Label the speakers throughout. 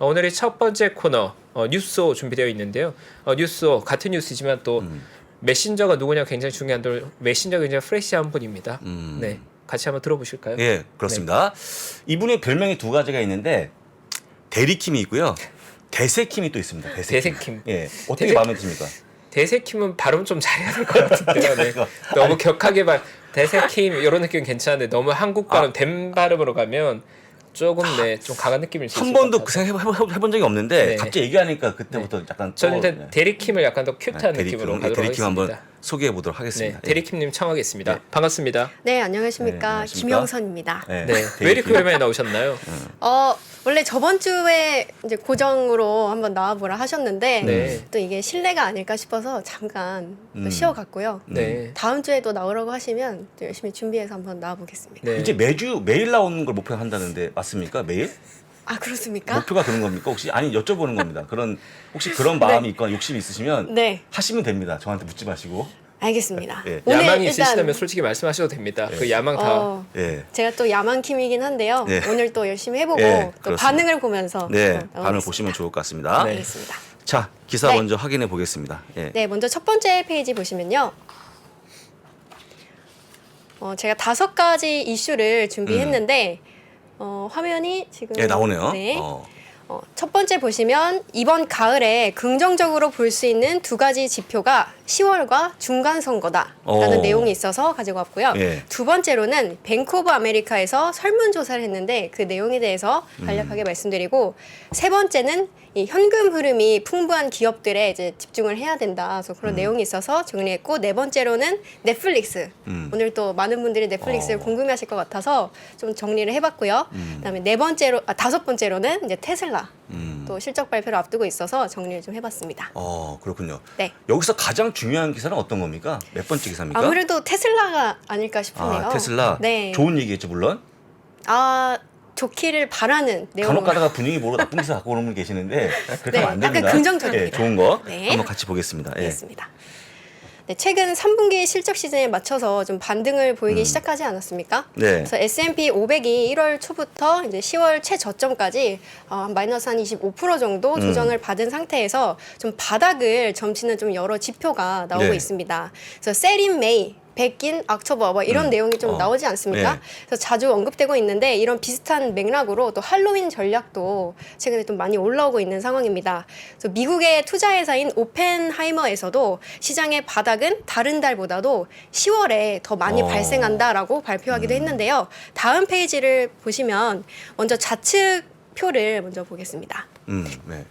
Speaker 1: 오늘의 첫 번째 코너 뉴스오 준비되어 있는데요. 뉴스오 같은 뉴스지만 또 메신저가 누구냐 굉장히 중요한데 메신저가 굉장히 프레시한 분입니다. 네, 같이 한번 들어보실까요?
Speaker 2: 예, 그렇습니다. 이분의 별명이 두 가지가 있는데 대리킴이 있고요. 대세킴이 또 있습니다.
Speaker 1: 대세킴.
Speaker 2: 예, 어떻게
Speaker 1: 대세-
Speaker 2: 마음에 듭니까?
Speaker 1: 대세킴은 발음 좀 잘해야 될 것 같은데요. 네. 너무 격하게 대세킴 이런 느낌은 괜찮은데 너무 한국 발음 댐 발음으로 가면 조금 좀 강한 느낌일 수 있을
Speaker 2: 한
Speaker 1: 것
Speaker 2: 번도
Speaker 1: 같아서.
Speaker 2: 해본 적이 없는데
Speaker 1: 네.
Speaker 2: 갑자기 얘기하니까 그때부터 약간
Speaker 1: 저는
Speaker 2: 또,
Speaker 1: 일단 대리킴을 약간 더 큐트한
Speaker 2: 대리킴,
Speaker 1: 느낌으로 가도록
Speaker 2: 대리킴
Speaker 1: 하겠습니다.
Speaker 2: 한번 소개해 보도록
Speaker 1: 네,
Speaker 2: 하겠습니다. 예.
Speaker 1: 대리킴님 청하겠습니다.
Speaker 2: 네.
Speaker 1: 반갑습니다.
Speaker 3: 네, 안녕하십니까.
Speaker 2: 네, 안녕하십니까.
Speaker 3: 김영선입니다.
Speaker 2: 예,
Speaker 1: 네, 왜 이렇게
Speaker 2: 대리킴.
Speaker 1: 오랜만에 나오셨나요?
Speaker 3: 원래 저번 주에 이제 고정으로 한번 나와보라 하셨는데
Speaker 1: 네.
Speaker 3: 또 이게 실례가 아닐까 싶어서 잠깐 또 쉬어갔고요.
Speaker 1: 네.
Speaker 3: 다음 주에 또 나오라고 하시면 또 열심히 준비해서 한번 나와보겠습니다.
Speaker 1: 네.
Speaker 2: 이제 매일 나오는 걸 목표로 한다는데 맞습니까? 매일?
Speaker 3: 아, 그렇습니까?
Speaker 2: 목표가 그런 겁니까? 혹시 아니 여쭤보는 겁니다. 혹시 그런 마음이 있거나 욕심이 있으시면
Speaker 3: 네,
Speaker 2: 하시면 됩니다. 저한테 묻지 마시고.
Speaker 3: 알겠습니다.
Speaker 2: 예.
Speaker 1: 야망이 있으시다면 솔직히 말씀하셔도 됩니다.
Speaker 2: 네.
Speaker 1: 그 야망 다.
Speaker 2: 예.
Speaker 3: 제가 또 야만킴이긴 한데요.
Speaker 2: 네.
Speaker 3: 오늘 또 열심히 해보고
Speaker 2: 네,
Speaker 3: 또
Speaker 2: 그렇습니다.
Speaker 3: 반응을 보면서
Speaker 2: 네,
Speaker 3: 또
Speaker 2: 반을
Speaker 3: 나오겠습니다.
Speaker 2: 보시면 좋을 것 같습니다.
Speaker 1: 네.
Speaker 3: 알겠습니다.
Speaker 2: 자, 기사
Speaker 3: 네.
Speaker 2: 먼저 확인해 보겠습니다. 예.
Speaker 3: 네, 먼저 첫 번째 페이지 보시면요. 제가 5가지 이슈를 준비했는데 화면이 지금
Speaker 2: 예, 나오네요.
Speaker 3: 네. 첫 번째 보시면 이번 가을에 긍정적으로 볼 수 있는 2가지 지표가 10월과 중간 선거다라는 내용이 있어서 가지고 왔고요.
Speaker 2: 예.
Speaker 3: 두 번째로는 뱅크 오브 아메리카에서 설문조사를 했는데 그 내용에 대해서 간략하게 말씀드리고 세 번째는 이 현금 흐름이 풍부한 기업들에 이제 집중을 해야 된다. 그래서 그런 내용이 있어서 정리했고 네 번째로는 넷플릭스. 오늘 또 많은 분들이 넷플릭스를 궁금해하실 것 같아서 좀 정리를 해봤고요. 그다음에 다섯 번째로는 이제 테슬라. 또 실적 발표를 앞두고 있어서 정리를 좀 해봤습니다.
Speaker 2: 그렇군요.
Speaker 3: 네.
Speaker 2: 여기서 가장 중요한 기사는 어떤 겁니까? 몇 번째 기사입니까?
Speaker 3: 아무래도 테슬라가 아닐까 싶은데요.
Speaker 2: 테슬라.
Speaker 3: 네.
Speaker 2: 좋은 얘기겠죠, 물론.
Speaker 3: 좋기를 바라는 내용.
Speaker 2: 간혹 가다가 분위기 모르고 나쁜 기사 갖고 오는 분 계시는데 그렇게
Speaker 3: 네,
Speaker 2: 하면 안 됩니다.
Speaker 3: 약간 긍정적입니다.
Speaker 2: 예, 좋은 거
Speaker 3: 네.
Speaker 2: 한번 같이 보겠습니다. 예.
Speaker 3: 알겠습니다. 네, 최근 3분기 실적 시즌에 맞춰서 좀 반등을 보이기 시작하지 않았습니까?
Speaker 2: 네.
Speaker 3: 그래서 S&P 500이 1월 초부터 이제 10월 최저점까지 마이너스 한 25% 정도 조정을 받은 상태에서 좀 바닥을 점치는 좀 여러 지표가 나오고
Speaker 2: 네.
Speaker 3: 있습니다. 그래서 셀인 메이 백인 옥토버 뭐 이런 내용이 좀 나오지 않습니까?
Speaker 2: 네.
Speaker 3: 그래서 자주 언급되고 있는데 이런 비슷한 맥락으로 또 할로윈 전략도 최근에 좀 많이 올라오고 있는 상황입니다. 그래서 미국의 투자회사인 오펜하이머에서도 시장의 바닥은 다른 달보다도 10월에 더 많이 발생한다라고 발표하기도 했는데요. 다음 페이지를 보시면 먼저 좌측표를 먼저 보겠습니다.
Speaker 2: 네.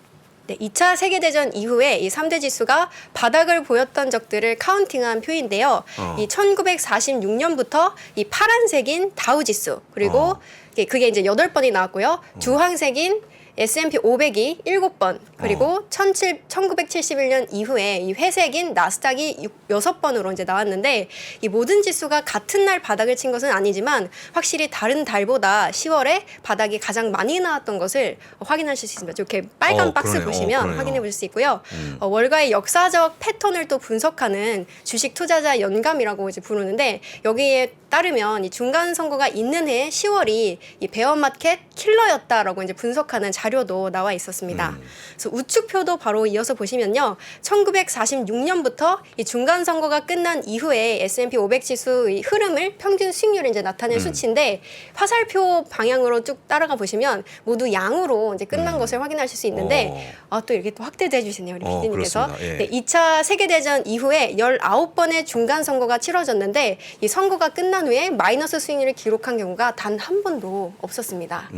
Speaker 3: 네, 2차 세계대전 이후에 이 3대 지수가 바닥을 보였던 적들을 카운팅한 표인데요. 이 1946년부터 이 파란색인 다우지수 그리고 그게 이제 8번이 나왔고요. 주황색인 S&P 500이 7번 그리고 1971년 이후에 이 회색인 나스닥이 6번으로 이제 나왔는데 이 모든 지수가 같은 날 바닥을 친 것은 아니지만 확실히 다른 달보다 10월에 바닥이 가장 많이 나왔던 것을 확인하실 수 있습니다. 이렇게 빨간 박스
Speaker 2: 그러네요.
Speaker 3: 보시면
Speaker 2: 그러네요.
Speaker 3: 확인해 보실 수 있고요. 월가의 역사적 패턴을 또 분석하는 주식 투자자 연감이라고 이제 부르는데 여기에 따르면 이 중간 선거가 있는 해 10월이 이 베어마켓 킬러였다라고 이제 분석하는 자료도 나와 있었습니다. 그래서 우측표도 바로 이어서 보시면요. 1946년부터 이 중간 선거가 끝난 이후에 S&P 500 지수의 흐름을 평균 수익률을 이제 나타낸 수치인데 화살표 방향으로 쭉 따라가 보시면 모두 양으로 이제 끝난 것을 확인하실 수 있는데 또 이렇게 또 확대해 주시네요. 우리 PD님께서.
Speaker 2: 그렇습니다. 예.
Speaker 3: 네, 2차 세계대전 이후에 19번의 중간 선거가 치러졌는데 이 선거가 끝난 후에 마이너스 수익률을 기록한 경우가 단 한 번도 없었습니다.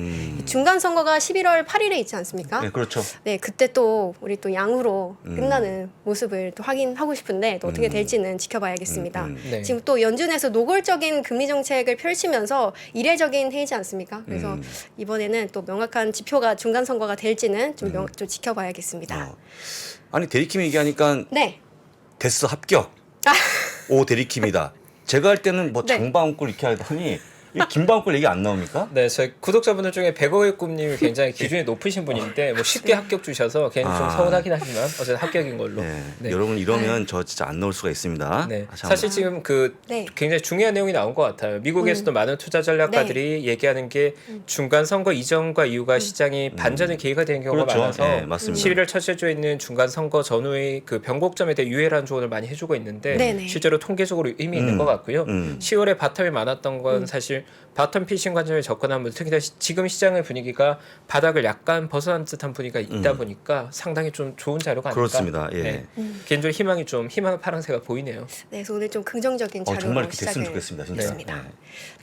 Speaker 3: 중간 선거가 11월 8일에 있지 않습니까?
Speaker 2: 네, 그렇죠.
Speaker 3: 네, 그때 또 우리 또 양으로 끝나는 모습을 또 확인하고 싶은데 또 어떻게 될지는 지켜봐야겠습니다.
Speaker 1: 네.
Speaker 3: 지금 또 연준에서 노골적인 금리 정책을 펼치면서 이례적인 해이지 않습니까? 그래서 이번에는 또 명확한 지표가 중간 선거가 될지는 좀 지켜봐야겠습니다.
Speaker 2: 아니 대리킴 얘기하니까
Speaker 3: 네.
Speaker 2: 됐어 합격. 오 대리킴이다. 제가 할 때는 뭐
Speaker 3: 네.
Speaker 2: 장방꿀 이렇게 하더니 이 김방꿀 얘기 안 나옵니까?
Speaker 1: 네, 저희 구독자분들 중에 100억의 꿈님이 굉장히 기준이 높으신 분인데 뭐 쉽게 합격 주셔서 괜히 좀 서운하긴 하지만 어쨌든 합격인 걸로.
Speaker 2: 네.
Speaker 1: 네.
Speaker 2: 여러분 이러면 저 진짜 안 넣을 수가 있습니다.
Speaker 1: 네.
Speaker 2: 다시 한번.
Speaker 1: 사실 지금 그
Speaker 3: 네.
Speaker 1: 굉장히 중요한 내용이 나온 것 같아요. 미국에서도 많은 투자 전략가들이 얘기하는 게 중간 선거 이전과 이후가 시장이 반전의 계기가 되는 경우가
Speaker 2: 그렇죠.
Speaker 1: 많아서
Speaker 2: 네, 맞습니다.
Speaker 1: 11월 첫째 주에 있는 중간 선거 전후의 그 변곡점에 대해 유의라는 조언을 많이 해주고 있는데
Speaker 3: 네네.
Speaker 1: 실제로 통계적으로 의미 있는 것 같고요. 10월에 바텀이 많았던 건 사실 바텀 피싱 관점에 접근한 분 특히 지금 시장의 분위기가 바닥을 약간 벗어난 듯한 분위기가 있다 보니까 상당히 좀 좋은 자료가 아닐까.
Speaker 2: 그렇습니다. 예.
Speaker 1: 네. 개인적으로 희망의 파랑새가 보이네요.
Speaker 3: 네, 그래서 오늘 좀 긍정적인 자료로
Speaker 2: 정말 이렇게 됐으면
Speaker 3: 시작을
Speaker 2: 좋겠습니다. 진짜.
Speaker 3: 했습니다.
Speaker 2: 네.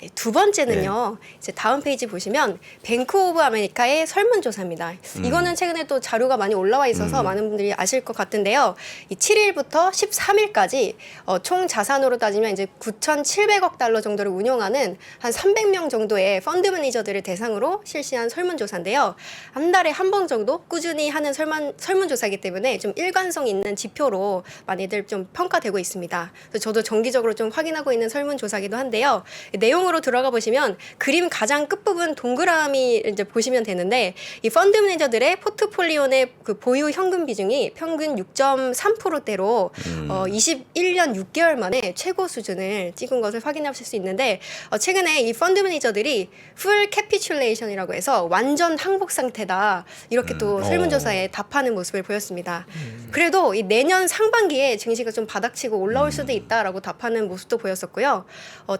Speaker 3: 네, 두 번째는요. 이제 다음 페이지 보시면 뱅크 오브 아메리카의 설문조사입니다. 이거는 최근에 또 자료가 많이 올라와 있어서 많은 분들이 아실 것 같은데요. 이 7일부터 13일까지 총 자산으로 따지면 이제 9,700억 달러 정도를 운용하는 한 300명 정도의 펀드 매니저들을 대상으로 실시한 설문조사인데요. 한 달에 한 번 정도 꾸준히 하는 설문조사이기 때문에 좀 일관성 있는 지표로 많이들 좀 평가되고 있습니다. 그래서 저도 정기적으로 좀 확인하고 있는 설문조사기도 한데요. 내용으로 들어가 보시면 그림 가장 끝부분 동그라미 이제 보시면 되는데 이 펀드 매니저들의 포트폴리오 내 그 보유 현금 비중이 평균 6.3%대로 21년 6개월 만에 최고 수준을 찍은 것을 확인하실 수 있는데 최근에 이 펀드 매니저들이 풀 캐피슐레이션이라고 해서 완전 항복 상태다 이렇게 또 설문조사에 답하는 모습을 보였습니다. 그래도 이 내년 상반기에 증시가 좀 바닥치고 올라올 수도 있다라고 답하는 모습도 보였었고요.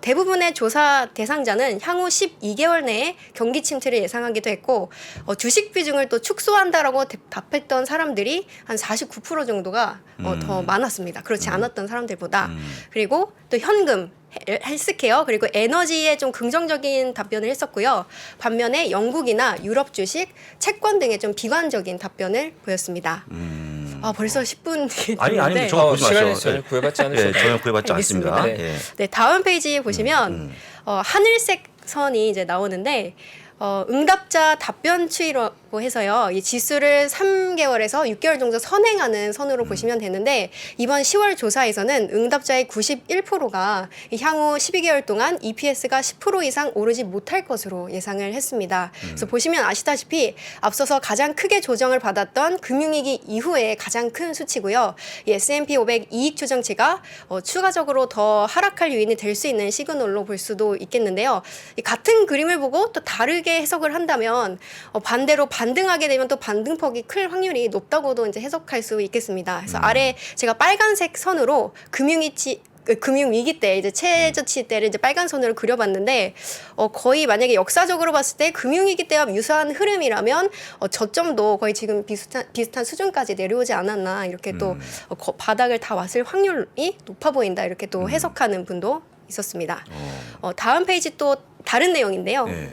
Speaker 3: 대부분의 조사 대상자는 향후 12개월 내에 경기 침체를 예상하기도 했고 주식 비중을 또 축소한다라고 답했던 사람들이 한 49% 정도가 더 많았습니다. 그렇지 않았던 사람들보다. 그리고 또 현금 헬스케어 그리고 에너지에 좀 긍정적인 답변을 했었고요. 반면에 영국이나 유럽 주식, 채권 등에 좀 비관적인 답변을 보였습니다. 벌써 10분
Speaker 2: 아니 저거 보지 마세요.
Speaker 1: 시간이 전혀 구애받지 않으셔도
Speaker 2: 네, 전혀 구애받지
Speaker 3: 알겠습니다.
Speaker 2: 않습니다.
Speaker 1: 네.
Speaker 2: 예.
Speaker 3: 네, 다음 페이지에 보시면 하늘색 선이 이제 나오는데 응답자 답변 추이라고 해서요. 이 지수를 3개월에서 6개월 정도 선행하는 선으로 보시면 되는데 이번 10월 조사에서는 응답자의 91%가 향후 12개월 동안 EPS가 10% 이상 오르지 못할 것으로 예상을 했습니다. 그래서 보시면 아시다시피 앞서서 가장 크게 조정을 받았던 금융위기 이후에 가장 큰 수치고요. 이 S&P 500 이익 추정치가 추가적으로 더 하락할 요인이 될 수 있는 시그널로 볼 수도 있겠는데요. 이 같은 그림을 보고 또 다르게 해석을 한다면 반대로 반등하게 되면 또 반등폭이 클 확률이 높다고도 이제 해석할 수 있겠습니다. 그래서 아래 제가 빨간색 선으로 금융위기 때 이제 최저치 때를 이제 빨간 선으로 그려봤는데 거의 만약에 역사적으로 봤을 때 금융위기 때와 유사한 흐름이라면 저점도 거의 지금 비슷한 수준까지 내려오지 않았나 이렇게 또 바닥을 다 왔을 확률이 높아 보인다 이렇게 또 해석하는 분도 있었습니다. 다음 페이지 또 다른 내용인데요.
Speaker 2: 네.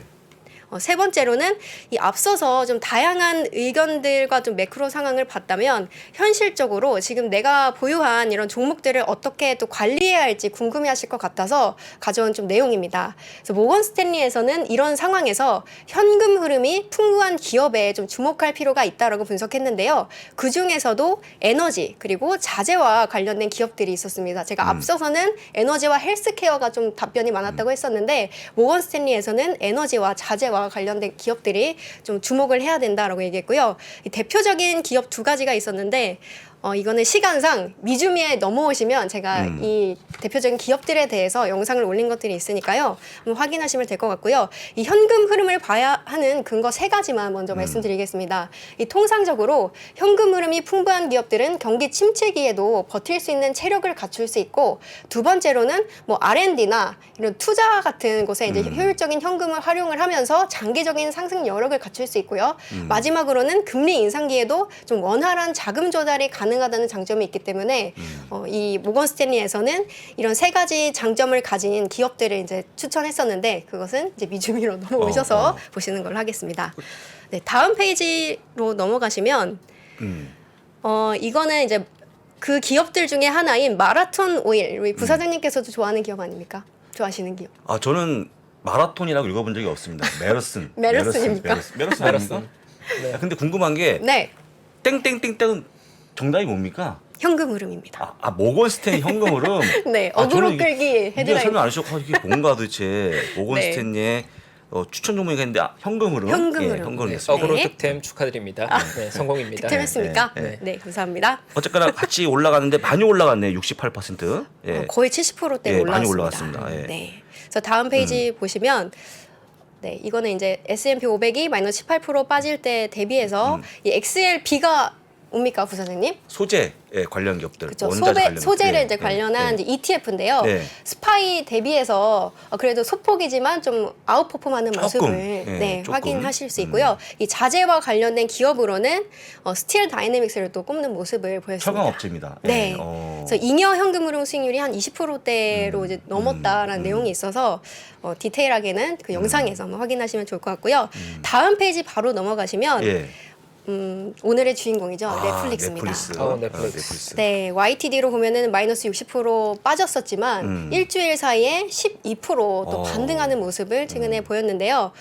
Speaker 3: 세 번째로는 이 앞서서 좀 다양한 의견들과 좀 매크로 상황을 봤다면 현실적으로 지금 내가 보유한 이런 종목들을 어떻게 또 관리해야 할지 궁금해하실 것 같아서 가져온 좀 내용입니다. 그래서 모건 스탠리에서는 이런 상황에서 현금 흐름이 풍부한 기업에 좀 주목할 필요가 있다라고 분석했는데요. 그 중에서도 에너지 그리고 자재와 관련된 기업들이 있었습니다. 제가 앞서서는 에너지와 헬스케어가 좀 답변이 많았다고 했었는데 모건 스탠리에서는 에너지와 자재와 관련된 기업들이 좀 주목을 해야 된다라고 얘기했고요. 이 대표적인 기업 두 가지가 있었는데 이거는 시간상 미주미에 넘어오시면 제가 이 대표적인 기업들에 대해서 영상을 올린 것들이 있으니까요. 한번 확인하시면 될 것 같고요. 이 현금 흐름을 봐야 하는 근거 세 가지만 먼저 말씀드리겠습니다. 이 통상적으로 현금 흐름이 풍부한 기업들은 경기 침체기에도 버틸 수 있는 체력을 갖출 수 있고 두 번째로는 뭐 R&D나 이런 투자 같은 곳에 이제 효율적인 현금을 활용을 하면서 장기적인 상승 여력을 갖출 수 있고요. 마지막으로는 금리 인상기에도 좀 원활한 자금 조달이 가능하다는 장점이 있기 때문에 이 모건 스탠리에서는 이런 세 가지 장점을 가진 기업들을 이제 추천했었는데 그것은 이제 미주미로 넘어오셔서 보시는 걸로 하겠습니다. 네, 다음 페이지로 넘어가시면 이거는 이제 그 기업들 중에 하나인 마라톤 오일 우리 부사장님께서도 좋아하는 기업 아닙니까? 좋아하시는 기업.
Speaker 2: 저는 마라톤이라고 읽어본 적이 없습니다. 메르슨.
Speaker 3: 메르슨입니까?
Speaker 2: 메르슨.
Speaker 1: 네.
Speaker 2: 근데 궁금한 게
Speaker 3: 네.
Speaker 2: 땡땡땡땡은 정답이 뭡니까?
Speaker 3: 현금 흐름입니다.
Speaker 2: 모건 스탠리 현금 흐름.
Speaker 3: 네,
Speaker 2: 아,
Speaker 3: 어그로
Speaker 2: 저는
Speaker 3: 끌기
Speaker 2: 이게
Speaker 3: 헤드라인.
Speaker 2: 설명 안 해주셔서 이게 뭔가 도대체 모건
Speaker 3: 네.
Speaker 2: 스탠리의 추천 종목이 있는데 현금 흐름.
Speaker 3: 현금
Speaker 2: 예,
Speaker 3: 흐름.
Speaker 2: 현금
Speaker 1: 네,
Speaker 2: 흐름이었습니다.
Speaker 1: 어그로
Speaker 3: 네.
Speaker 1: 득템 축하드립니다. 네, 성공입니다.
Speaker 3: 득템했습니까?
Speaker 2: 네,
Speaker 3: 네,
Speaker 2: 네.
Speaker 3: 감사합니다.
Speaker 2: 어쨌거나 같이 올라갔는데 많이 올라갔네. 68%. 예.
Speaker 3: 거의 70%대
Speaker 2: 예,
Speaker 3: 올라왔습니다.
Speaker 2: 많이 올라갔습니다. 예.
Speaker 3: 네. 그래서 다음 페이지 보시면 네, 이거는 이제 S&P 500이 마이너스 18% 빠질 때 대비해서 이 XLB가 뭡니까, 부사장님?
Speaker 2: 소재 관련 기업들.
Speaker 3: 그렇죠.
Speaker 2: 원자재 관련
Speaker 3: 소재를
Speaker 2: 기업들.
Speaker 3: 이제
Speaker 2: 예,
Speaker 3: 관련한
Speaker 2: 예.
Speaker 3: 이제 ETF인데요.
Speaker 2: 네.
Speaker 3: 스파이 대비해서 그래도 소폭이지만 좀 아웃퍼폼하는
Speaker 2: 조금,
Speaker 3: 모습을
Speaker 2: 예,
Speaker 3: 네,
Speaker 2: 조금.
Speaker 3: 확인하실 수 있고요. 이 자재와 관련된 기업으로는 스틸 다이내믹스를 또 꼽는 모습을 보였습니다.
Speaker 2: 처강업체입니다.
Speaker 3: 네.
Speaker 2: 예.
Speaker 3: 그래서 잉여 현금 흐름 수익률이 한 20%대로 이제 넘었다라는 내용이 있어서 디테일하게는 그 영상에서 한번 확인하시면 좋을 것 같고요. 다음 페이지 바로 넘어가시면
Speaker 2: 예.
Speaker 3: 오늘의 주인공이죠.
Speaker 2: 아,
Speaker 3: 넷플릭스입니다.
Speaker 2: 넷플릭스.
Speaker 1: 넷플릭스.
Speaker 3: 네, YTD로 보면은 마이너스 60% 빠졌었지만 일주일 사이에 12%또 반등하는 모습을 최근에 보였는데요.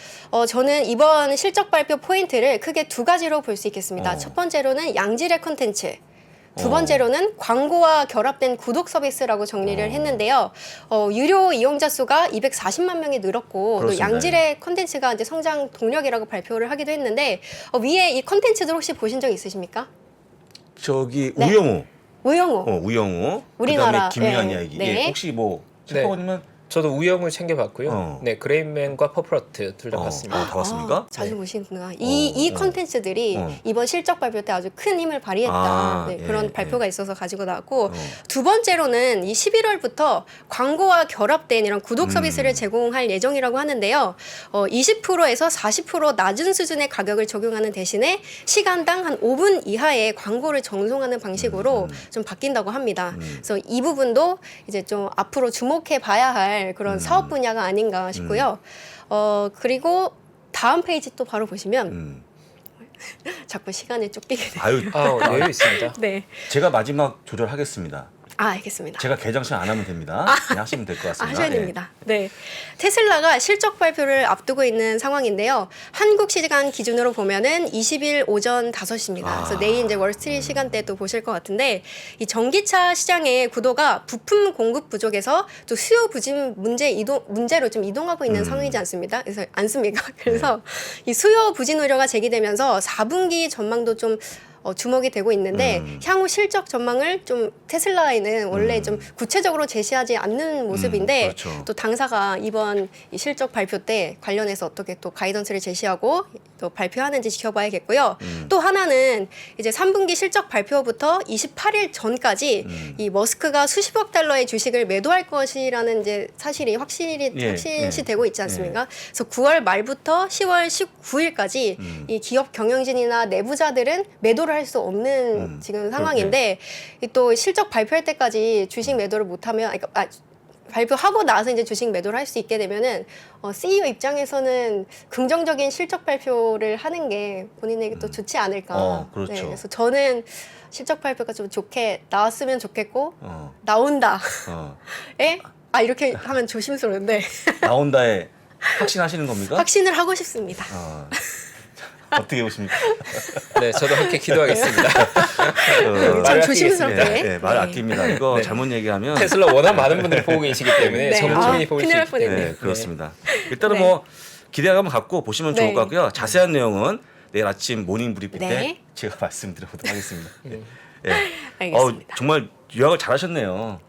Speaker 3: 저는 이번 실적 발표 포인트를 크게 두 가지로 볼 수 있겠습니다. 첫 번째로는 양질의 컨텐츠. 두 번째로는 광고와 결합된 구독 서비스라고 정리를 했는데요. 유료 이용자 수가 240만 명이 늘었고
Speaker 2: 그렇습니다.
Speaker 3: 또 양질의 컨텐츠가 이제 성장 동력이라고 발표를 하기도 했는데 위에 이 컨텐츠들 혹시 보신 적 있으십니까?
Speaker 2: 저기
Speaker 3: 네.
Speaker 2: 우영우.
Speaker 3: 우영우.
Speaker 2: 우영우.
Speaker 3: 우리나라,
Speaker 2: 그다음에 김미한
Speaker 3: 네.
Speaker 2: 이야기.
Speaker 3: 네.
Speaker 2: 예, 혹시 뭐
Speaker 1: 네.
Speaker 2: 잠깐만요.
Speaker 1: 저도 우영을 챙겨봤고요. 네, 그레인맨과 퍼플러트 둘 다 봤습니다.
Speaker 2: 다 봤습니까?
Speaker 3: 자주 보시는구나. 이 컨텐츠들이 이번 실적 발표 때 아주 큰 힘을 발휘했다. 네,
Speaker 2: 예,
Speaker 3: 그런 발표가 있어서 가지고 나왔고
Speaker 2: 어.
Speaker 3: 두 번째로는 이 11월부터 광고와 결합된 이런 구독 서비스를 제공할 예정이라고 하는데요. 20%에서 40% 낮은 수준의 가격을 적용하는 대신에 시간당 한 5분 이하의 광고를 정송하는 방식으로 좀 바뀐다고 합니다. 그래서 이 부분도 이제 좀 앞으로 주목해 봐야 할 그런 사업 분야가 아닌가 싶고요. 그리고 다음 페이지 또 바로 보시면 자꾸 시간을 쫓기게 돼요.
Speaker 2: 아유,
Speaker 1: 여유 있습니다.
Speaker 3: 네.
Speaker 2: 제가 마지막 조절하겠습니다.
Speaker 3: 알겠습니다.
Speaker 2: 제가 개장식 안 하면 됩니다. 그냥 하시면 될 것 같습니다.
Speaker 3: 하셔야
Speaker 2: 예.
Speaker 3: 됩니다. 네. 테슬라가 실적 발표를 앞두고 있는 상황인데요. 한국 시간 기준으로 보면은 20일 오전 5시입니다. 그래서 내일 이제 월스트리트 시간대 또 보실 것 같은데 이 전기차 시장의 구도가 부품 공급 부족에서 또 수요 부진 문제로 좀 이동하고 있는 상황이지 않습니까? 그래서 이 수요 부진 우려가 제기되면서 4분기 전망도 좀 주목이 되고 있는데 향후 실적 전망을 좀 테슬라에는 원래 좀 구체적으로 제시하지 않는 모습인데
Speaker 2: 그렇죠.
Speaker 3: 또 당사가 이번 이 실적 발표 때 관련해서 어떻게 또 가이던스를 제시하고 또 발표하는지 지켜봐야겠고요. 또 하나는 이제 3분기 실적 발표부터 28일 전까지 이 머스크가 수십억 달러의 주식을 매도할 것이라는 이제 사실이 확실시되고 있지 않습니까? 그래서 9월 말부터 10월 19일까지 이 기업 경영진이나 내부자들은 매도를 할 수 없는 지금 상황인데 또 실적 발표할 때까지 주식 매도를 못하면 발표하고 나서 이제 주식 매도를 할 수 있게 되면은 CEO 입장에서는 긍정적인 실적 발표를 하는 게 본인에게 또 좋지 않을까.
Speaker 2: 그렇죠.
Speaker 3: 네, 그래서 저는 실적 발표가 좀 좋게 나왔으면 좋겠고 나온다에 이렇게 하면 조심스러운데
Speaker 2: 나온다에 확신하시는 겁니까?
Speaker 3: 확신을 하고 싶습니다.
Speaker 2: 어떻게 보십니까?
Speaker 1: 네, 저도 함께 기도하겠습니다.
Speaker 3: 참
Speaker 1: 말을
Speaker 3: 조심스럽게.
Speaker 2: 네, 말
Speaker 3: 네.
Speaker 2: 아낍니다. 이거 잘못 얘기하면
Speaker 1: 테슬라 워낙 많은 분들이 보고 계시기 때문에
Speaker 3: 네.
Speaker 1: 전국민이 보고
Speaker 3: 큰일 날
Speaker 1: 계시기 때문에
Speaker 3: 뻔했네요.
Speaker 2: 네, 그렇습니다. 일단은
Speaker 3: 네.
Speaker 2: 뭐 기대감 갖고 보시면 좋을
Speaker 3: 네.
Speaker 2: 것 같고요. 자세한 내용은 내일 아침 모닝 브리핑 때
Speaker 3: 네.
Speaker 2: 제가 말씀드려보도록 하겠습니다. 네.
Speaker 3: 알겠습니다.
Speaker 2: 정말 요약을 잘하셨네요.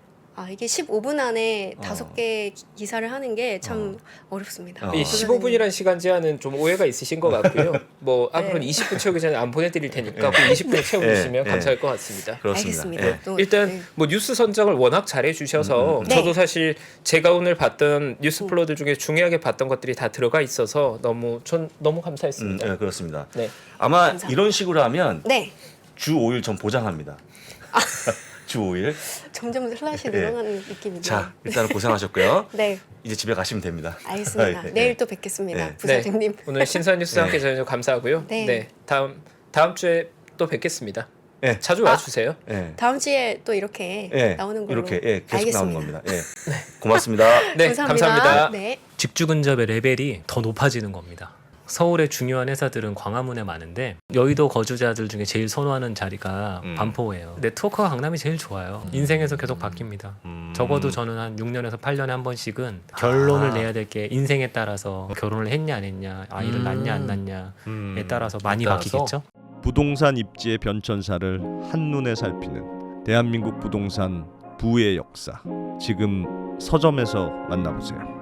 Speaker 3: 이게 15분 안에 5개 기사를 하는 게 참 어렵습니다.
Speaker 1: 이 15분이라는 시간 제한은 좀 오해가 있으신 것 같고요. 뭐 앞으로는
Speaker 3: 네.
Speaker 1: 20분 채우기 전에 안 보내드릴 테니까 그 20분 채워주시면
Speaker 2: 네.
Speaker 1: 감사할 것 같습니다.
Speaker 2: 그렇습니다.
Speaker 3: 알겠습니다.
Speaker 2: 예.
Speaker 3: 또,
Speaker 1: 일단
Speaker 3: 네.
Speaker 1: 뭐 뉴스 선정을 워낙 잘해 주셔서
Speaker 3: 네.
Speaker 1: 저도 사실 제가 오늘 봤던 뉴스 플로드 중에 중요하게 봤던 것들이 다 들어가 있어서 너무 감사했습니다.
Speaker 2: 네, 그렇습니다.
Speaker 1: 네.
Speaker 2: 아마
Speaker 3: 감사합니다.
Speaker 2: 이런 식으로 하면
Speaker 3: 네.
Speaker 2: 주 5일 전 보장합니다. 주 5일.
Speaker 3: 점점 슬라시
Speaker 2: 네.
Speaker 3: 늘어가는 느낌이네요.
Speaker 2: 자, 일단은 고생하셨고요.
Speaker 3: 네.
Speaker 2: 이제 집에 가시면 됩니다.
Speaker 3: 알겠습니다.
Speaker 2: 네,
Speaker 3: 내일
Speaker 2: 네.
Speaker 3: 또 뵙겠습니다.
Speaker 2: 네.
Speaker 3: 부사장님.
Speaker 1: 오늘 신선 뉴스 함께 해주셔서 감사하고요.
Speaker 3: 네.
Speaker 1: 네. 다음 주에 또 뵙겠습니다.
Speaker 2: 네.
Speaker 1: 자주 와주세요.
Speaker 2: 네.
Speaker 3: 다음 주에 또 이렇게
Speaker 2: 네.
Speaker 3: 나오는 걸로.
Speaker 2: 이렇게 계속
Speaker 3: 알겠습니다.
Speaker 2: 나오는 겁니다. 예. 고맙습니다.
Speaker 1: 네, 감사합니다.
Speaker 3: 네.
Speaker 4: 직주 근접의 레벨이 더 높아지는 겁니다. 서울의 중요한 회사들은 광화문에 많은데 여의도 거주자들 중에 제일 선호하는 자리가 반포예요. 네트워크가 강남이 제일 좋아요. 인생에서 계속 바뀝니다. 적어도 저는 한 6년에서 8년에 한 번씩은 결론을 내야 될 게 인생에 따라서 결혼을 했냐 안 했냐, 아이를 낳냐 안 낳냐에 따라서 많이 바뀌겠죠.
Speaker 5: 부동산 입지의 변천사를 한눈에 살피는 대한민국 부동산 부의 역사. 지금 서점에서 만나보세요.